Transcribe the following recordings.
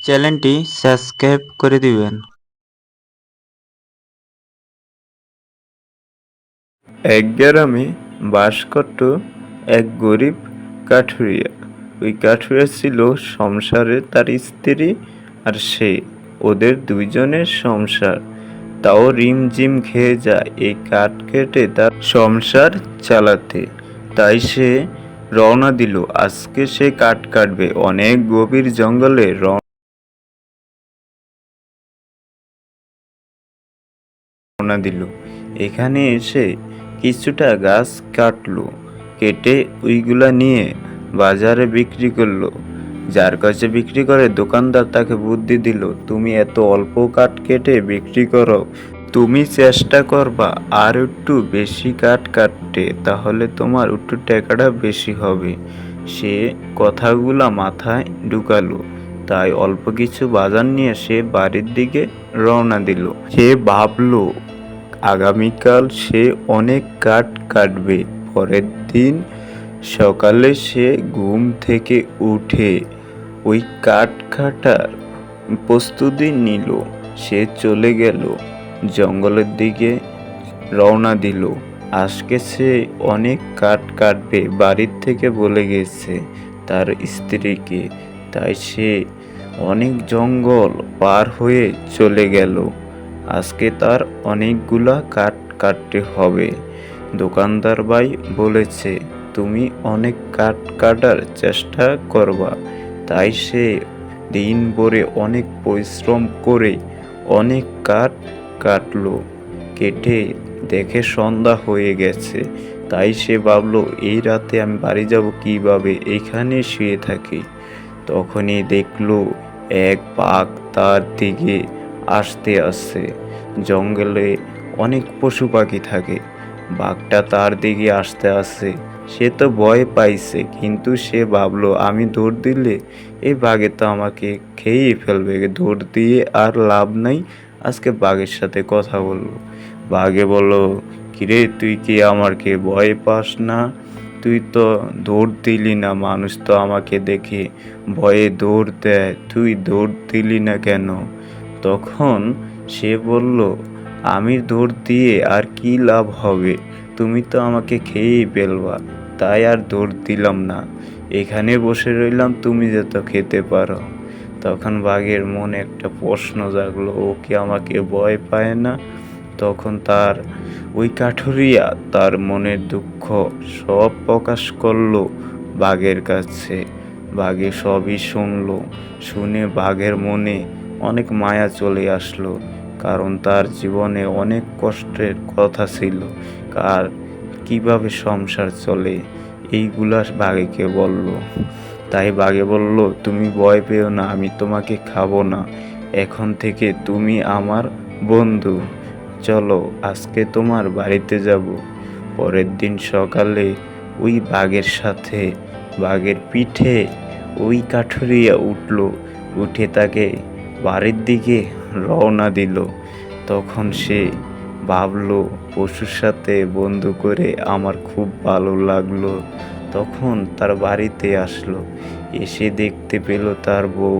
চ্যানেলটি সাবস্ক্রাইব করে দিবেন। এক গ্রামে বাস করত এক গরিব কাঠুরিয়া। ওই কাঠুরিয়া ছিল সংসারে তার স্ত্রী আর সে। ওদের দুইজনের সংসার তাও রিমঝিম খেয়ে যায় এই কাঠ কেটে তার সংসার চালাতে। তাই সে রওনা দিল, আজকে সে কাঠ কাটবে। অনেক গভীর জঙ্গলে রওনা দিল। এখানে এসে কিছুটা গাছ কাটলো, কেটে ওইগুলা নিয়ে বাজারে বিক্রি করলো। যার কাছে বিক্রি করে দোকানদার তাকে বুদ্ধি দিল, তুমি এত অল্প কাঠ কেটে বিক্রি করো, তুমি চেষ্টা করবা আর একটু বেশি কাঠ কাটতে, তাহলে তোমার একটু টাকাটা বেশি হবে। সে কথাগুলা মাথায় ঢুকালো, তাই অল্প কিছু বাজার নিয়ে সে বাড়ির দিকে রওনা দিল। সে ভাবলো আগামীকাল সে অনেক কাঠ কাটবে। পরের দিন সকালে সে ঘুম থেকে উঠে ওই কাঠ কাটার প্রস্তুতি নিল। সে চলে গেল জঙ্গলের দিকে, রওনা দিল। আজকে সে অনেক কাঠ কাটবে, বাড়ির থেকে বলে গেছে তার স্ত্রীকে। তাই সে অনেক জঙ্গল পার হয়ে চলে গেল। আজকে তার অনেকগুলা কাঠ কাটতে হবে। দোকানদার ভাই বলেছে তুমি অনেক কাঠ কাটার চেষ্টা করবা। তাই সে দিন ভরে অনেক পরিশ্রম করে অনেক কাঠ কাটলো। কেটে দেখে সন্ধ্যা হয়ে গেছে। তাই সে ভাবলো এই রাতে আমি বাড়ি যাব কিভাবে, এইখানে শুয়ে থাকি। তখনই দেখলো এক বাঘ তার দিকে আসতে আসছে। জঙ্গলে অনেক পশু পাখি থাকে, বাঘটা তার দিকে আসতে আসছে। সে তো ভয় পাইছে, কিন্তু সে ভাবলো আমি দৌড় দিলে এই বাঘে তো আমাকে খেয়েই ফেলবে, দৌড় দিয়ে আর লাভ নাই। আজকে বাঘের সাথে কথা বলবো। বাঘে বলল, কিরে তুই কি আমাকে ভয় পাস না? তুই তো দৌড় দিলি না, মানুষ তো আমাকে দেখে ভয়ে দৌড় দেয়, তুই দৌড় দিলি না কেন? তখন সে বলল, আমি দৌড় দিয়ে আর কি লাভ হবে, তুমি তো আমাকে খেয়েই ফেলবা, তাই আর দৌড় দিলাম না, এখানে বসে রইলাম, তুমি যত খেতে পারো। তখন বাঘের মনে একটা প্রশ্ন জাগলো, ও কি আমাকে ভয় পায় না? তখন তার ওই কাঠুরিয়া তার মনের দুঃখ সব প্রকাশ করলো বাঘের কাছে। বাঘে সবই শুনলো। শুনে বাঘের মনে অনেক মায়া চলে আসলো, কারণ তার জীবনে অনেক কষ্টের কথা ছিল। আর কিভাবে সংসার চলে এইগুলা বাঘেকে বলল। তাই বাঘে বলল, তুমি ভয় পেও না, আমি তোমাকে খাবো না, এখন থেকে তুমি আমার বন্ধু, চলো আজকে তোমার বাড়িতে যাব। পরের দিন সকালে ওই বাঘের সাথে বাঘের পিঠে ওই কাঠুরিয়া উঠল, উঠে তাকে বাড়ির দিকে রওনা দিল। তখন সে ভাবলো পশুর সাথে বন্ধু করে আমার খুব ভালো লাগলো। তখন তার বাড়িতে আসলো, এসে দেখতে পেল তার বউ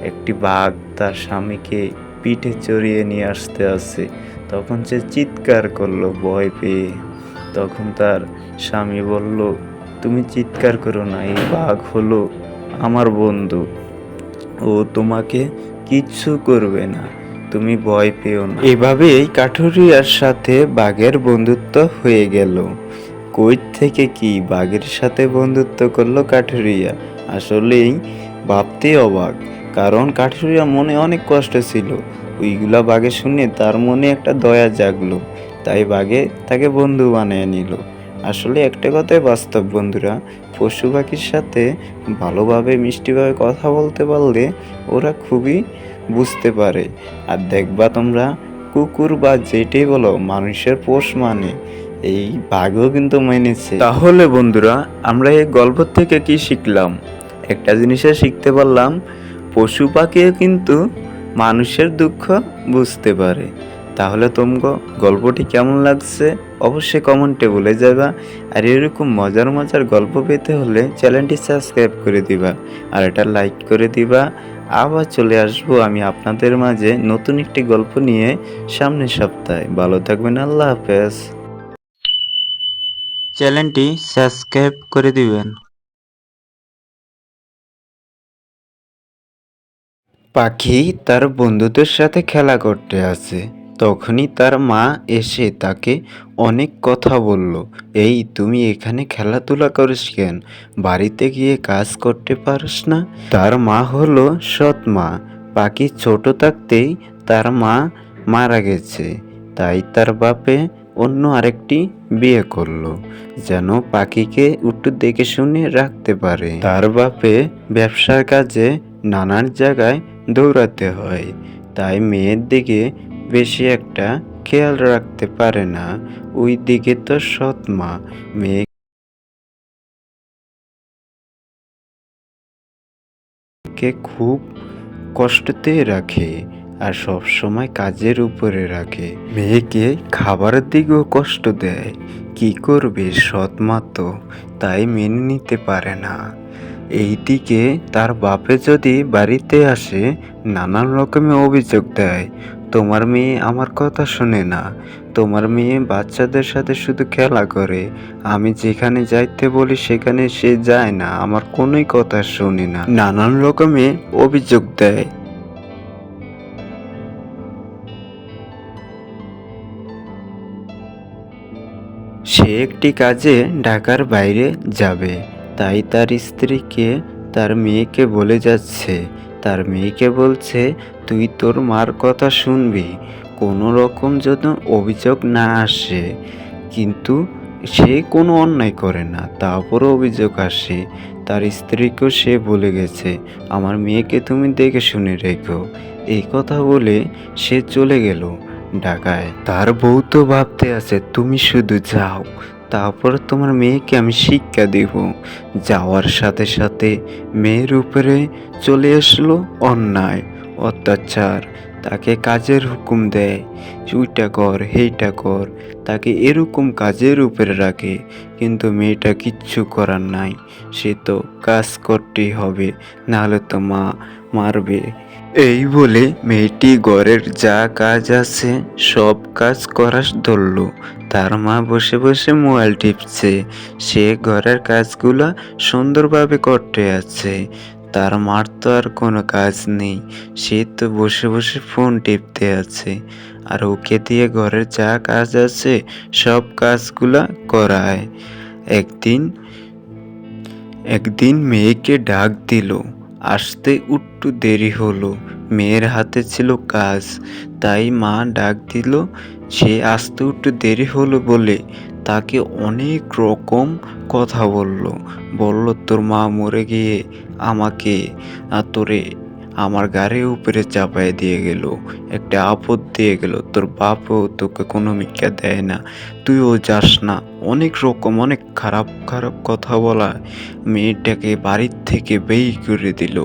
একটি বাঘ তার স্বামীকে পিঠে চড়িয়ে নিয়ে আসতে আসে। তখন সে চিৎকার করলো ভয় পেয়ে। তখন তার স্বামী বলল, তুমি চিৎকার করো না, এই বাঘ হলো আমার বন্ধু, ও তোমাকে কিচ্ছু করবে না, তুমি ভয় পেও না। এভাবেই কাঠুরিয়ার সাথে বাঘের বন্ধুত্ব হয়ে গেল। কই থেকে কি বাঘের সাথে বন্ধুত্ব করলো কাঠুরিয়া, আসলেই ভাবতে অবাক। কারণ কাঠুরিয়া মনে অনেক কষ্ট ছিল, ওইগুলা বাঘে শুনে তার মনে একটা দয়া জাগলো, তাই বাঘে তাকে বন্ধু বানিয়ে নিল। আসলে একটা কথাই বাস্তব বন্ধুরা, পশু পাখির সাথে ভালোভাবে মিষ্টিভাবে কথা বলতে পারলে ওরা খুবই বুঝতে পারে। আর দেখবা তোমরা, কুকুর বা যেটাই বলো মানুষের পোষ মানে, এই বাঘও কিন্তু মেনেছে। তাহলে বন্ধুরা, আমরা এই গল্প থেকে কি শিখলাম? একটা জিনিসে শিখতে পারলাম, পশু পাখিও কিন্তু মানুষের দুঃখ বুঝতে পারে। তাহলে তোমরা গল্পটি কেমন লাগছে অবশ্যই কমেন্টে বলে যাবা। আর এরকম মজার মজার গল্প পেতে হলে চ্যানেলটি সাবস্ক্রাইব করে দিবা, আর এটা লাইক করে দিবা, আবার চলে আসবো আমি আপনাদের মাঝে নতুন একটি গল্প নিয়ে সামনের সপ্তাহে। ভালো থাকবেন, আল্লাহ হাফেজ। চ্যানেলটি সাবস্ক্রাইব করে দিবেন। পাখি তার বন্ধুদের সাথে খেলা করতে আসে। তখনই তার মা এসে তাকে অনেক কথা বলল। এই তুমি এখানে খেলাধুলা করিস কেন? বাড়িতে গিয়ে কাজ করতে পারিস না? তার মা হলো সৎ মা। পাখি ছোট থাকতেই তার মা মারা গেছে, তাই তার বাপে অন্য আরেকটি বিয়ে করলো, যেন পাখিকে একটু দেখে শুনে রাখতে পারে। তার বাপে ব্যবসার কাজে নানান জায়গায় দৌড়াতে হয়, তাই মেয়ের দিকে বেশি একটা খেয়াল রাখতে পারে না। ওই দিকে তো সৎ মা মেয়েকে খুব কষ্টতে রাখে আর সব সময় কাজের উপরে রাখে। মেয়েকে খাবারের দিকেও কষ্ট দেয়। কি করবে, সৎ মা তো, তাই মেনে নিতে পারে না। এইদিকে তার বাপে যদি বাড়িতে আসে নানান রকমের অভিযোগ দেয়, তোমার মেয়ে আমার কথা শোনে না, তোমার মেয়ে বাচ্চাদের সাথে শুধু খেলা করে, আমি যেখানে যাইতে বলি সেখানে সে যায় না, আমার কোনোই কথা শোনে না, নানান রকমের অভিযোগ দেয়। সে একটি কাজে ঢাকার বাইরে যাবে, তাই তার স্ত্রীকে তার মেয়েকে বলে যাচ্ছে। তার মেয়েকে বলছে, তুই তোর মার কথা শুনবি, কোনো রকম যেন অভিযোগ না আসে। কিন্তু সে কোনো অন্যায় করে না, তারপরও অভিযোগ আসে। তার স্ত্রীকেও সে বলে গেছে, আমার মেয়েকে তুমি দেখে শুনে রেখো। এই কথা বলে সে চলে গেল ঢাকায়। তার বউ তো ভাবতে আছে, তুমি শুধু যাও, তারপর তোমার মেয়েকে আমি শিক্ষা দেব। যাওয়ার সাথে সাথে মেয়ের উপরে চলে আসলো অন্যায়, অত্যাচার। তাকে কাজের হুকুম দেয়, ওইটা কর সেইটা কর, তাকে এরকম কাজের উপরে রাখে। কিন্তু মেয়েটা কিচ্ছু করার নাই, সে তো কাজ করতেই হবে, নাহলে তো মা মারবে। এই বলে মেয়েটি ঘরের যা কাজ আছে সব কাজ করা ধরল। তার মা বসে বসে মোবাইল টিপছে, সে ঘরের কাজগুলা সুন্দরভাবে করতে আছে। তার মার তো আর কোনো কাজ নেই, সে তো বসে বসে ফোন টিপতে আছে। আর ওকে দিয়ে ঘরের যা কাজ আছে সব কাজগুলা করায়। একদিন একদিন মেয়েকে ডাক দিল, আসতে একটু দেরি হলো, মেয়ের হাতে ছিল কাজ, তাই মা ডাক দিল। সে আসতে একটু দেরি হলো বলে তাকে অনেক রকম কথা বলল তোর মা মরে গিয়ে আমাকে তোরে আমার গাড়ির উপরে চাপায় দিয়ে গেল, একটা আপদ দিয়ে গেল, তোর বাপও তোকে কোনো ভিক্ষা দেয় না, তুইও যাস না, অনেক রকম অনেক খারাপ খারাপ কথা বলা। মেয়েটাকে বাড়ির থেকে বের করে দিল,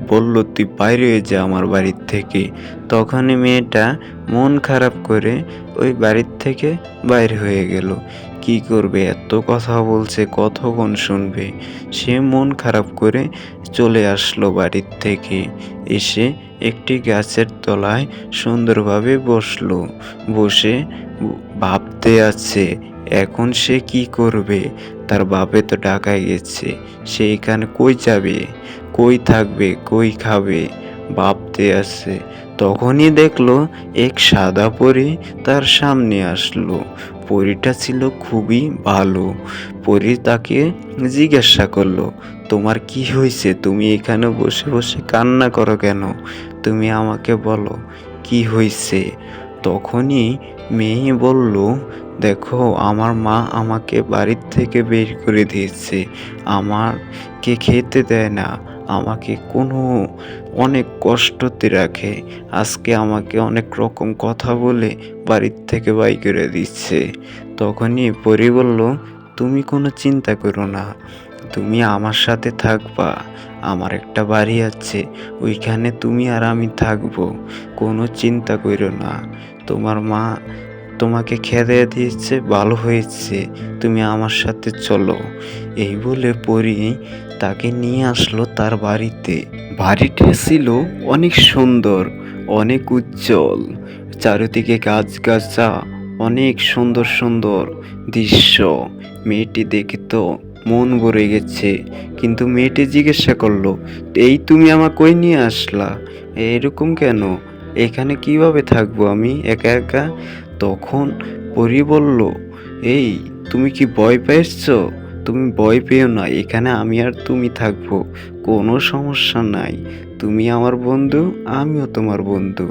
বলল তুই বাইরে হয়ে যা আমার বাড়ির থেকে। তখনই মেয়েটা মন খারাপ করে ওই বাড়ির থেকে বাইর হয়ে গেল। কি করবে, এত কথা বলছে, কতক্ষণ শুনবে। সে মন খারাপ করে চলে আসলো বাড়ির থেকে। এসে একটি গাছের তলায় সুন্দরভাবে বসলো, বসে ভাবতে আছে এখন সে কি করবে। তার বাপে তো ঢাকায় গেছে, সে এখানে কই যাবে, কই থাকবে, কই খাবে, ভাবতে আছে। তখনই দেখলো এক সাদা পরী তার সামনে আসলো। পরীটা ছিল খুবই ভালো। পরী তাকে জিজ্ঞাসা করলো, তোমার কি হয়েছে, তুমি এখানে বসে বসে কান্না করো কেন, তুমি আমাকে বলো কি হয়েছে। তখনই মেয়ে বলল, দেখো আমার মা আমাকে বাড়ির থেকে বের করে দিয়েছে, আমাকে খেতে দেয় না, আমাকে কোনো অনেক কষ্টতে রাখে, আজকে আমাকে অনেক রকম কথা বলে বাড়ির থেকে বাই করে দিচ্ছে। তখনই পরি বলল, তুমি কোনো চিন্তা করো না, তুমি আমার সাথে থাকবা, আমার একটা বাড়ি আছে, ওইখানে তুমি আর আমি থাকবো, কোনো চিন্তা করো না, তোমার মা তোমাকে খেতে দিয়েছে, ভালো হয়েছে, তুমি আমার সাথে চলো। এই বলে পরি তাকে নিয়ে আসলো তার বাড়িতে। বাড়িটা ছিল অনেক সুন্দর, অনেক উজ্জ্বল, চারিদিকে গাছগাছরা, অনেক সুন্দর সুন্দর দৃশ্য। মেয়েটি দেখে তো মন ভরে গেছে, কিন্তু মেয়েটি জিজ্ঞাসা করলো, এই তুমি আমাকে কই নিয়ে আসলা? এরকম কেন? এখানে কিভাবে থাকবো আমি একা একা? তখন পরী বলল, এই তুমি কি ভয় পেয়েছো? তুমি ভয় পেও না, এখানে আমি আর তুমি থাকবো, কোনো সমস্যা নাই। তুমি আমার বন্ধু, আমিও তোমার বন্ধু।